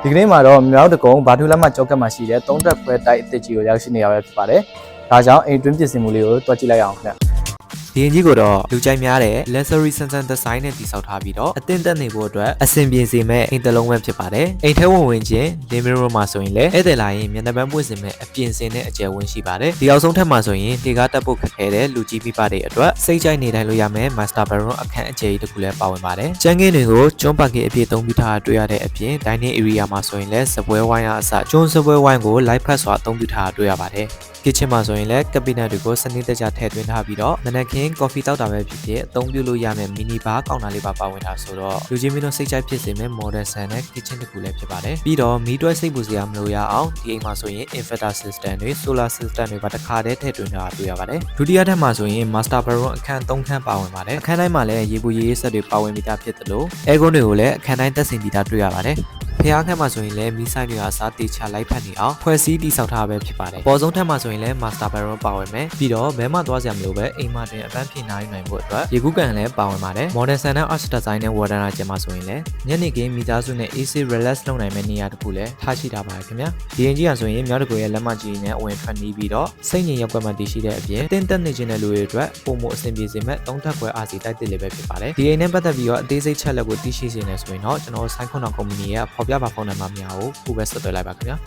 ဒီကနေ့မှာတော့မြောက်တကုံဘာထူလက်မှကြောက်ကတ်မှာရှိတဲ့3တက်ခွဲတိုက်အစ်စ်ကြီးကိုရောက်ရှိနေရပဲဖြစ်ပါတယ်။ဒါကြောင့်အိမ်တွင်းပြင်ဆင်မှုလေးကိုတွက်ကြည့်လိုက်အောင်ခင်ဗျ။ ဒီအင်ကြီးကိုတော့လူကြိုက်များတဲ့ luxury ဆန်ဆန် design နဲ့တည်ဆောက်ထားပြီးတော့အသင့်သက်နေဖို့အတွက်အဆင်ပြေစေမဲ့အိမ်တစ်လုံးပဲဖြစ်ပါတယ်။အိမ်ထဲဝင်ချင်း living room မှာဆိုရင်လည်းဧည့်သည်လာရင်မျက်နှာပန်းပွင့်စင်မဲ့အပြင်စင်နဲ့အကျယ်ဝန်းရှိပါတယ်။ဒီအောက်ဆုံးထပ်မှာဆိုရင်တေကားတက်ဖို့ခက်ခဲတဲ့လူကြီးမိဘတွေအတွက်စိတ်ကြိုက်နေတိုင်းလို့ရမယ် master bedroom အခန်းအကျယ်ကြီးတစ်ခုလည်းပါဝင်ပါတယ်။ကျန်းကင်းတွေကိုကျွန်းပါကင်အပြည့်သုံးပြီးထားတွေ့ရတဲ့အပြင် dining area မှာဆိုရင်လည်းစပွဲဝိုင်းအစကျွန်းစပွဲဝိုင်းကို light ဖတ်စွာသုံးပြီးထားတွေ့ရပါတယ်။ kitchen မှာဆိုရင်လည်း cabinet တွေကိုစနစ်တကျထည့်သွင်းထားပြီးတော့မနက်ခင်း coffee တောက်တာပဲဖြစ်ဖြစ်အသုံးပြုလို့ရမယ့် mini bar ကောင်တာလေးပါဝင်တာဆိုတော့လူချင်းမင်းတို့စိတ်ကြိုက်ဖြစ်စေမယ့် modern ဆန်တဲ့ kitchen တစ်ခုလည်းဖြစ်ပါတယ်ပြီးတော့မီးတွဲစိတ်ပူစရာမလိုရအောင်ဒီအိမ်မှာဆိုရင် inverter system တွေ solar system တွေပါတစ်ခါတည်းထည့်သွင်းထားတွေ့ရပါတယ်ဒုတိယထပ်မှာဆိုရင် master bedroom အခန်း3ခန်းပါဝင်ပါတယ်အခန်းတိုင်းမှာလည်းရေပူရေဆက်တွေပါဝင်ပြီးသားဖြစ်တယ်လို့ aircon တွေကိုလည်းအခန်းတိုင်းတက်ဆင်ပြီးသားတွေ့ရပါတယ်ဖျားခန့်မှာဆိုရင်လည်းမီးဆိုင်တွေအစားတေချလိုက်ဖက်နေအောင်ဖွဲ့စည်းတည်ဆောက်ထားပဲဖြစ်ပါတယ်။ပေါ်ဆုံးထပ်မှာဆိုရင်လည်း master bedroom ပါဝင်မယ်။ပြီးတော့ဘဲမှသွားစရာမလိုပဲအိမ်မှာတွင်အပန်းဖြေနိုင်ဖို့အတွက်ရေကူးကန်လည်းပါဝင်ပါတယ်။ modern standard arch design နဲ့ wooden ကျမှာဆိုရင်လည်းညနေခင်းမိသားစုနဲ့ AC relax လုပ်နိုင်မယ့်နေရာတစ်ခုလည်းထားရှိထားပါတယ်ခင်ဗျာ။ဒီရင်ကြီးကဆိုရင်မြောက်တကူရဲ့လက်မကြီးနဲ့အဝင်ထွက်နေပြီးတော့စိတ်ငြိမ်ရောက်ွက်မှတည်ရှိတဲ့အပြင်တင်းတက်နေခြင်းတဲ့လူတွေအတွက်ပုံမှုအဆင်ပြေစေမဲ့3ထပ်ခွဲ RC တိုက်တစ်လေးပဲဖြစ်ပါတယ်။ဒီအိမ်နဲ့ပတ်သက်ပြီးတော့အသေးစိတ်ချက်လက်ကိုသိရှိစေနေဆိုရင်တော့ကျွန်တော်ဆိုင်းခွန်တော်ကုမ္ပဏီရဲ့ဖော်ပြပါဖုန်းနံပါတ်များကိုခုပဲဆက်သွယ်လိုက်ပါခင်ဗျာ